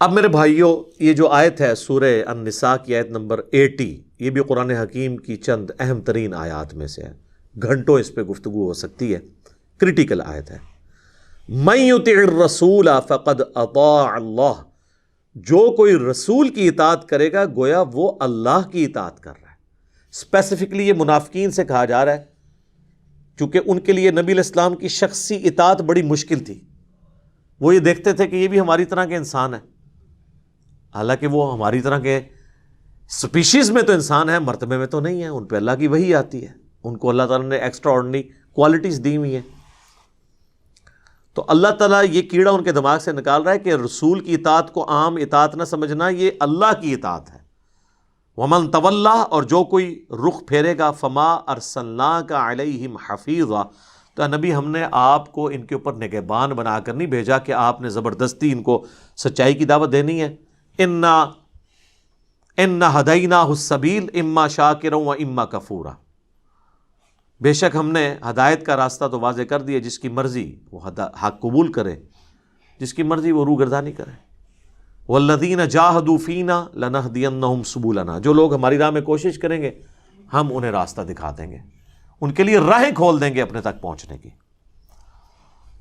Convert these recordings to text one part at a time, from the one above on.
اب میرے بھائیوں، یہ جو آیت ہے سورہ النساء کی آیت نمبر 80، یہ بھی قرآن حکیم کی چند اہم ترین آیات میں سے ہے، گھنٹوں اس پہ گفتگو ہو سکتی ہے، کریٹیکل آیت ہے۔ من یطع الرسول فقد اطاع اللہ، جو کوئی رسول کی اطاعت کرے گا گویا وہ اللہ کی اطاعت کر رہا ہے۔ اسپیسیفکلی یہ منافقین سے کہا جا رہا ہے، چونکہ ان کے لیے نبی علیہ السلام کی شخصی اطاعت بڑی مشکل تھی۔ وہ یہ دیکھتے تھے کہ یہ بھی ہماری طرح کے انسان ہیں، حالانکہ وہ ہماری طرح کے سپیشیز میں تو انسان ہے، مرتبے میں تو نہیں ہے، ان پہ اللہ کی وحی آتی ہے، ان کو اللہ تعالیٰ نے ایکسٹرا آرڈنری کوالٹیز دی ہوئی ہیں۔ تو اللہ تعالیٰ یہ کیڑا ان کے دماغ سے نکال رہا ہے کہ رسول کی اطاعت کو عام اطاعت نہ سمجھنا، یہ اللہ کی اطاعت ہے۔ ومن تولا، اور جو کوئی رخ پھیرے گا، فما ارسلناک علیہم حفیظا، تو نبی ہم نے آپ کو ان کے اوپر نگہبان بنا کر نہیں بھیجا کہ آپ نے زبردستی ان کو سچائی کی دعوت دینی ہے۔ انا ہدیناہ السبیل اما شاکرا و اما کفورا، بے شک ہم نے ہدایت کا راستہ تو واضح کر دیا، جس کی مرضی وہ حق قبول کرے، جس کی مرضی وہ روگردانی کرے۔ والذین جاہدوا فینا لنہدینہم سبلنا، جو لوگ ہماری راہ میں کوشش کریں گے ہم انہیں راستہ دکھا دیں گے، ان کے لیے راہیں کھول دیں گے اپنے تک پہنچنے کی۔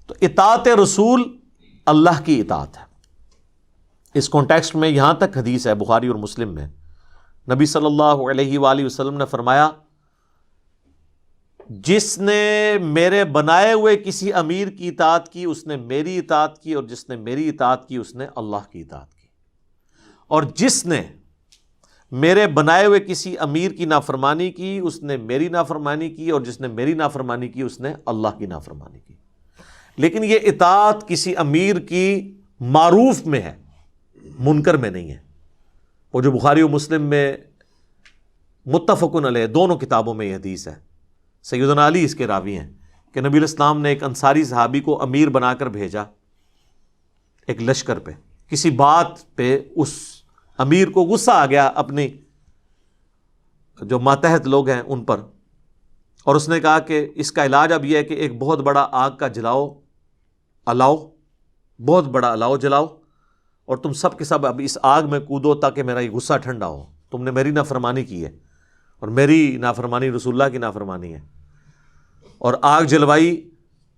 تو اطاعت رسول اللہ کی اطاعت ہے۔ اس کانٹیکسٹ میں یہاں تک حدیث ہے بخاری اور مسلم میں، نبی صلی اللہ علیہ وآلہ وسلم نے فرمایا، جس نے میرے بنائے ہوئے کسی امیر کی اطاعت کی اس نے میری اطاعت کی، اور جس نے میری اطاعت کی اس نے اللہ کی اطاعت کی، اور جس نے میرے بنائے ہوئے کسی امیر کی نافرمانی کی اس نے میری نافرمانی کی، اور جس نے میری نافرمانی کی اس نے اللہ کی نافرمانی کی۔ لیکن یہ اطاعت کسی امیر کی معروف میں ہے، منکر میں نہیں ہے۔ وہ جو بخاری و مسلم میں متفقن علیہ دونوں کتابوں میں یہ حدیث ہے، سیدنا علی اس کے راوی ہیں کہ نبی علیہ السلام نے ایک انصاری صحابی کو امیر بنا کر بھیجا ایک لشکر پہ، کسی بات پہ اس امیر کو غصہ آ گیا اپنی جو ماتحت لوگ ہیں ان پر، اور اس نے کہا کہ اس کا علاج اب یہ ہے کہ ایک بہت بڑا آگ کا الاؤ بہت بڑا الاؤ جلاؤ، اور تم سب کے سب اب اس آگ میں کودو تاکہ میرا یہ غصہ ٹھنڈا ہو، تم نے میری نافرمانی کی ہے، اور میری نافرمانی رسول اللہ کی نافرمانی ہے۔ اور آگ جلوائی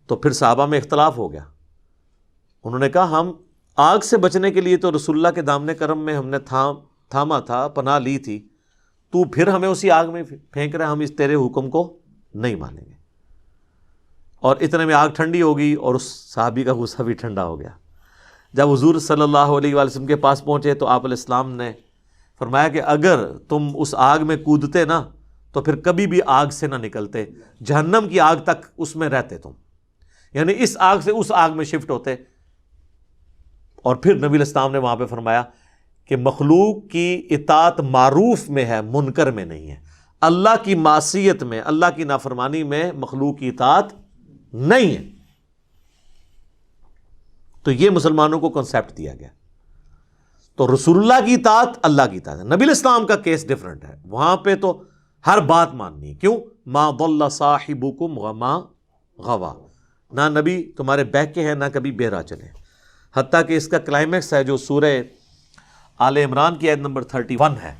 تو پھر صحابہ میں اختلاف ہو گیا، انہوں نے کہا ہم آگ سے بچنے کے لیے تو رسول اللہ کے دامن کرم میں ہم نے تھاما تھا، پناہ لی تھی، تو پھر ہمیں اسی آگ میں پھینک رہے، ہم اس تیرے حکم کو نہیں مانیں گے۔ اور اتنے میں آگ ٹھنڈی ہو گئی اور اس صحابی کا غصہ بھی ٹھنڈا ہو گیا۔ جب حضور صلی اللہ علیہ وآلہ وسلم کے پاس پہنچے تو آپ علیہ السلام نے فرمایا کہ اگر تم اس آگ میں کودتے نا تو پھر کبھی بھی آگ سے نہ نکلتے، جہنم کی آگ تک اس میں رہتے تم، یعنی اس آگ سے اس آگ میں شفٹ ہوتے۔ اور پھر نبی علیہ السلام نے وہاں پہ فرمایا کہ مخلوق کی اطاعت معروف میں ہے، منکر میں نہیں ہے۔ اللہ کی معصیت میں، اللہ کی نافرمانی میں مخلوق کی اطاعت نہیں ہے۔ تو یہ مسلمانوں کو کنسیپٹ دیا گیا۔ تو رسول اللہ کی اطاعت اللہ کی اطاعت ہے۔ نبی علیہ السلام کا کیس ڈیفرنٹ ہے، وہاں پہ تو ہر بات ماننی ہے۔ کیوں؟ ما ضل صاحبکم وما غوا، نہ نبی تمہارے بہکے ہیں نہ کبھی بہرا چلے۔ حتیٰ کہ اس کا کلائمیکس ہے جو سورہ آل عمران کی آیت نمبر 31 ہے،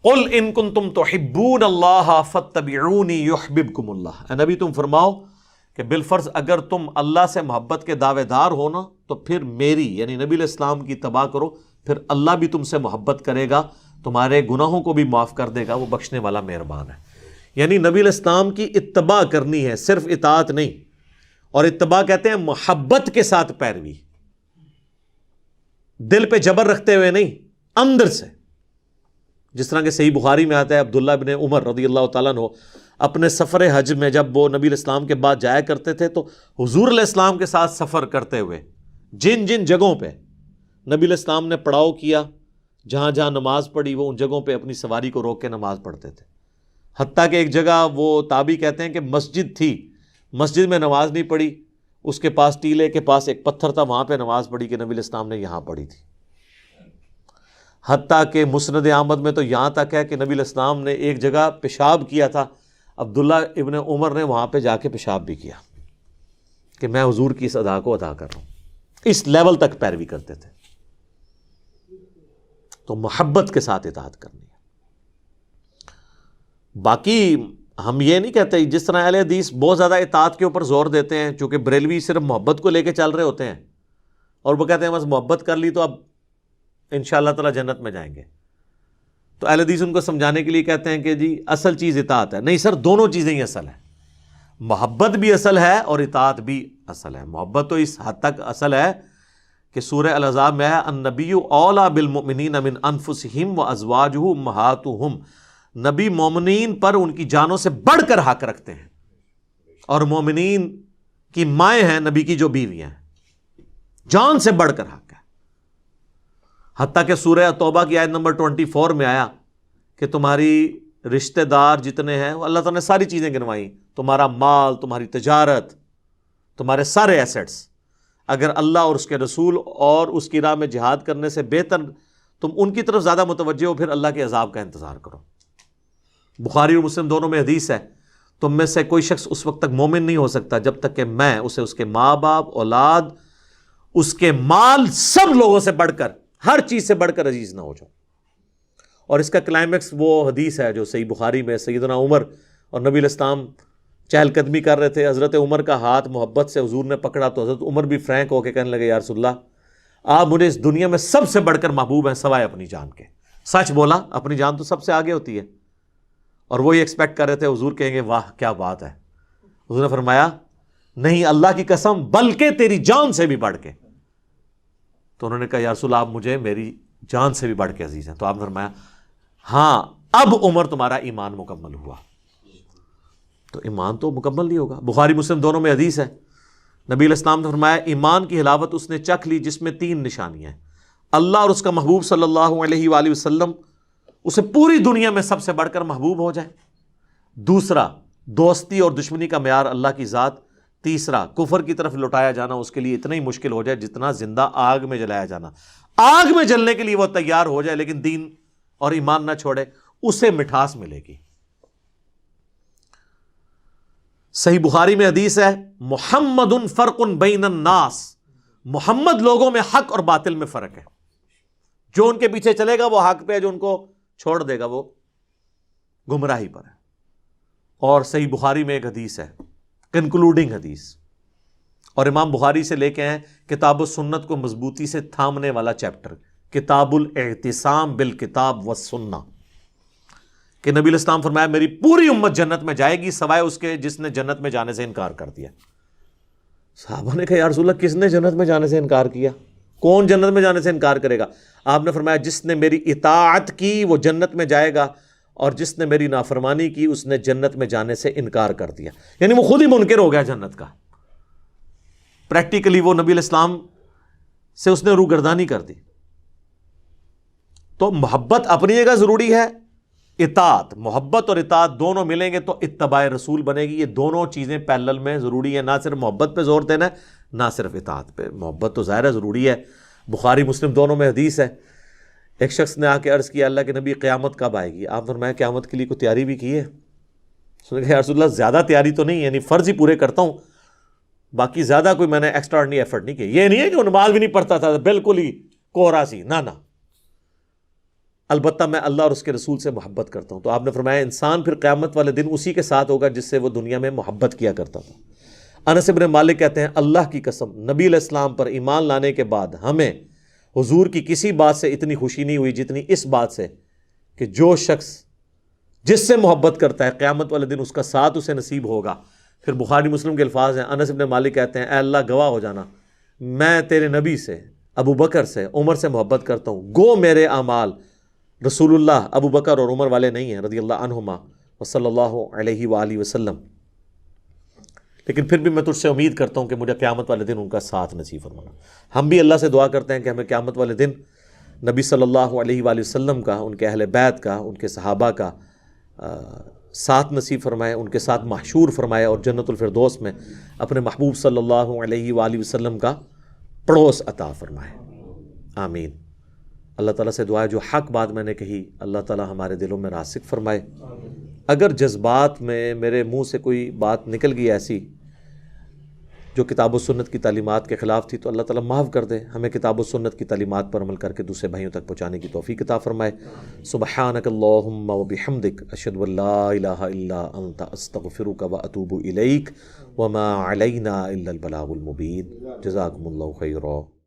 قل ان کنتم تحبون اللہ فاتبعونی یحببکم اللہ۔ اے نبی تم فرماؤ کہ بالفرض اگر تم اللہ سے محبت کے دعوے دار ہو نا تو پھر میری یعنی نبی علیہ السلام کی اتباع کرو، پھر اللہ بھی تم سے محبت کرے گا، تمہارے گناہوں کو بھی معاف کر دے گا، وہ بخشنے والا مہربان ہے۔ یعنی نبی علیہ السلام کی اتباع کرنی ہے، صرف اطاعت نہیں۔ اور اتباع کہتے ہیں محبت کے ساتھ پیروی، دل پہ جبر رکھتے ہوئے نہیں، اندر سے۔ جس طرح کہ صحیح بخاری میں آتا ہے عبداللہ بن عمر رضی اللہ تعالیٰ عنہ اپنے سفر حج میں جب وہ نبی علیہ السلام کے بعد جایا کرتے تھے تو حضور علیہ السلام کے ساتھ سفر کرتے ہوئے جن جن جگہوں پہ نبی علیہ السلام نے پڑاؤ کیا، جہاں جہاں نماز پڑھی، وہ ان جگہوں پہ اپنی سواری کو روک کے نماز پڑھتے تھے۔ حتیٰ کہ ایک جگہ وہ تابعی کہتے ہیں کہ مسجد تھی، مسجد میں نماز نہیں پڑھی، اس کے پاس ٹیلے کے پاس ایک پتھر تھا، وہاں پہ نماز پڑھی کہ نبی علیہ السلام نے یہاں پڑھی تھی۔ حتیٰ کہ مسند احمد میں تو یہاں تک ہے کہ نبی علیہ السلام نے ایک جگہ پیشاب کیا تھا، عبداللہ ابن عمر نے وہاں پہ جا کے پیشاب بھی کیا کہ میں حضور کی اس ادا کو ادا کر رہا ہوں۔ اس لیول تک پیروی کرتے تھے۔ تو محبت کے ساتھ اطاعت کرنی ہے۔ باقی ہم یہ نہیں کہتے، جس طرح اہل حدیث بہت زیادہ اطاعت کے اوپر زور دیتے ہیں، چونکہ بریلوی صرف محبت کو لے کے چل رہے ہوتے ہیں، اور وہ کہتے ہیں بس محبت کر لی تو اب انشاءاللہ تعالی جنت میں جائیں گے، تو اہل حدیث ان کو سمجھانے کے لیے کہتے ہیں کہ جی اصل چیز اطاعت ہے۔ نہیں سر، دونوں چیزیں ہی اصل ہیں، محبت بھی اصل ہے اور اطاعت بھی اصل ہے۔ محبت تو اس حد تک اصل ہے کہ سورہ الاحزاب میں ہے النبی اولیٰ بالمؤمنین من انفسہم وازواجہ امہاتہم، نبی مومنین پر ان کی جانوں سے بڑھ کر حق رکھتے ہیں، اور مومنین کی مائیں ہیں نبی کی جو بیویاں ہیں، جان سے بڑھ کر حق ہے۔ حتیٰ کہ سورہ توبہ کی آیت نمبر 24 میں آیا کہ تمہاری رشتہ دار جتنے ہیں، اللہ تعالیٰ نے ساری چیزیں گنوائیں، تمہارا مال، تمہاری تجارت، تمہارے سارے ایسٹس، اگر اللہ اور اس کے رسول اور اس کی راہ میں جہاد کرنے سے بہتر تم ان کی طرف زیادہ متوجہ ہو، پھر اللہ کے عذاب کا انتظار کرو۔ بخاری اور مسلم دونوں میں حدیث ہے، تم میں سے کوئی شخص اس وقت تک مومن نہیں ہو سکتا جب تک کہ میں اسے اس کے ماں باپ، اولاد، اس کے مال، سب لوگوں سے بڑھ کر، ہر چیز سے بڑھ کر عزیز نہ ہو جاؤ۔ اور اس کا کلائمیکس وہ حدیث ہے جو صحیح بخاری میں سیدنا عمر اور نبی علیہ السلام چہل قدمی کر رہے تھے، حضرت عمر کا ہاتھ محبت سے حضور نے پکڑا تو حضرت عمر بھی فرینک ہو کے کہنے لگے یا رسول اللہ، آپ مجھے اس دنیا میں سب سے بڑھ کر محبوب ہیں سوائے اپنی جان کے۔ سچ بولا، اپنی جان تو سب سے آگے ہوتی ہے، اور وہی ایکسپیکٹ کر رہے تھے حضور کہیں گے واہ کیا بات ہے۔ حضور نے فرمایا نہیں، اللہ کی قسم، بلکہ تیری جان سے بھی بڑھ کے۔ تو انہوں نے کہا یا رسول اللہ، آپ مجھے میری جان سے بھی بڑھ کے عزیز ہیں۔ تو آپ نے فرمایا ہاں اب عمر تمہارا ایمان مکمل ہوا۔ تو ایمان تو مکمل نہیں ہوگا۔ بخاری مسلم دونوں میں حدیث ہے، نبی علیہ السلام نے فرمایا ایمان کی حلاوت اس نے چکھ لی جس میں 3 نشانیاں ہیں، اللہ اور اس کا محبوب صلی اللہ علیہ وآلہ وسلم اسے پوری دنیا میں سب سے بڑھ کر محبوب ہو جائے، دوسرا دوستی اور دشمنی کا معیار اللہ کی ذات، تیسرا کفر کی طرف لوٹایا جانا اس کے لیے اتنا ہی مشکل ہو جائے جتنا زندہ آگ میں جلایا جانا۔ آگ میں جلنے کے لیے وہ تیار ہو جائے لیکن دین اور ایمان نہ چھوڑے، اسے مٹھاس ملے گی۔ صحیح بخاری میں حدیث ہے محمد فرق بین الناس، محمد لوگوں میں حق اور باطل میں فرق ہے، جو ان کے پیچھے چلے گا وہ حق پہ ہے، جو ان کو چھوڑ دے گا وہ گمراہی پر ہے۔ اور صحیح بخاری میں ایک حدیث ہے، کنکلوڈنگ حدیث، اور امام بخاری سے لے کے ہیں کتاب السنت کو مضبوطی سے تھامنے والا چیپٹر، کتاب الاعتصام بالکتاب والسنہ، کہ نبی علیہ السلام فرمایا میری پوری امت جنت میں جائے گی سوائے اس کے جس نے جنت میں جانے سے انکار کر دیا۔ صحابہ نے کہا یا رسول اللہ کس نے جنت میں جانے سے انکار کیا؟ کون جنت میں جانے سے انکار کرے گا؟ آپ نے فرمایا جس نے میری اطاعت کی وہ جنت میں جائے گا، اور جس نے میری نافرمانی کی اس نے جنت میں جانے سے انکار کر دیا، یعنی وہ خود ہی منکر ہو گیا جنت کا۔ پریکٹیکلی وہ نبی علیہ السلام سے اس نے روگردانی کر دی۔ تو محبت اپنی جگہ ضروری ہے، اطاعت، محبت اور اطاعت دونوں ملیں گے تو اتباع رسول بنے گی۔ یہ دونوں چیزیں پیرلل میں ضروری ہیں، نہ صرف محبت پہ زور دینا ہے نہ صرف اطاعت پہ۔ محبت تو ظاہر ہے ضروری ہے، بخاری مسلم دونوں میں حدیث ہے۔ ایک شخص نے آ کے عرض کیا اللہ کے نبی قیامت کب آئے گی؟ آپ نے فرمایا قیامت کے لیے کوئی تیاری بھی کی ہے؟ اس نے کہا یا رسول اللہ زیادہ تیاری تو نہیں، یعنی فرض ہی پورے کرتا ہوں، باقی زیادہ کوئی میں نے ایکسٹراڈنری ایفرٹ نہیں کیا۔ یہ نہیں ہے کہ وہ نماز بھی نہیں پڑھتا تھا، بالکل ہی کوہرا سی، نہ البتہ میں اللہ اور اس کے رسول سے محبت کرتا ہوں۔ تو آپ نے فرمایا انسان پھر قیامت والے دن اسی کے ساتھ ہوگا جس سے وہ دنیا میں محبت کیا کرتا تھا۔ انس بن مالک کہتے ہیں اللہ کی قسم نبی علیہ السلام پر ایمان لانے کے بعد ہمیں حضور کی کسی بات سے اتنی خوشی نہیں ہوئی جتنی اس بات سے کہ جو شخص جس سے محبت کرتا ہے قیامت والے دن اس کا ساتھ اسے نصیب ہوگا۔ پھر بخاری مسلم کے الفاظ ہیں، انس بن مالک کہتے ہیں اے اللہ گواہ ہو جانا میں تیرے نبی سے، ابو بکر سے، عمر سے محبت کرتا ہوں، گو میرے اعمال رسول اللہ، ابو بکر اور عمر والے نہیں ہیں رضی اللہ عنہما وصلی اللہ علیہ وآلہ وسلم، لیکن پھر بھی میں تجھ سے امید کرتا ہوں کہ مجھے قیامت والے دن ان کا ساتھ نصیب فرمانا۔ ہم بھی اللہ سے دعا کرتے ہیں کہ ہمیں قیامت والے دن نبی صلی اللہ علیہ وآلہ وسلم کا، ان کے اہل بیت کا، ان کے صحابہ کا ساتھ نصیب فرمائے، ان کے ساتھ محشور فرمائے، اور جنت الفردوس میں اپنے محبوب صلی اللہ علیہ وآلہ وسلم کا پڑوس عطا فرمائے، آمین۔ اللہ تعالیٰ سے دعا ہے جو حق بات میں نے کہی اللہ تعالیٰ ہمارے دلوں میں راسخ فرمائے۔ اگر جذبات میں میرے منہ سے کوئی بات نکل گئی ایسی جو کتاب و سنت کی تعلیمات کے خلاف تھی تو اللہ تعالیٰ معاف کر دے، ہمیں کتاب و سنت کی تعلیمات پر عمل کر کے دوسرے بھائیوں تک پہنچانے کی توفیق عطا فرمائے۔ سبحانک اللہم و بحمدک، اشہد ان لا الہ الا انت، استغفرک و اتوب الیک، وما علینا الا البلاغ المبین۔ جزاکم اللہ خیرا۔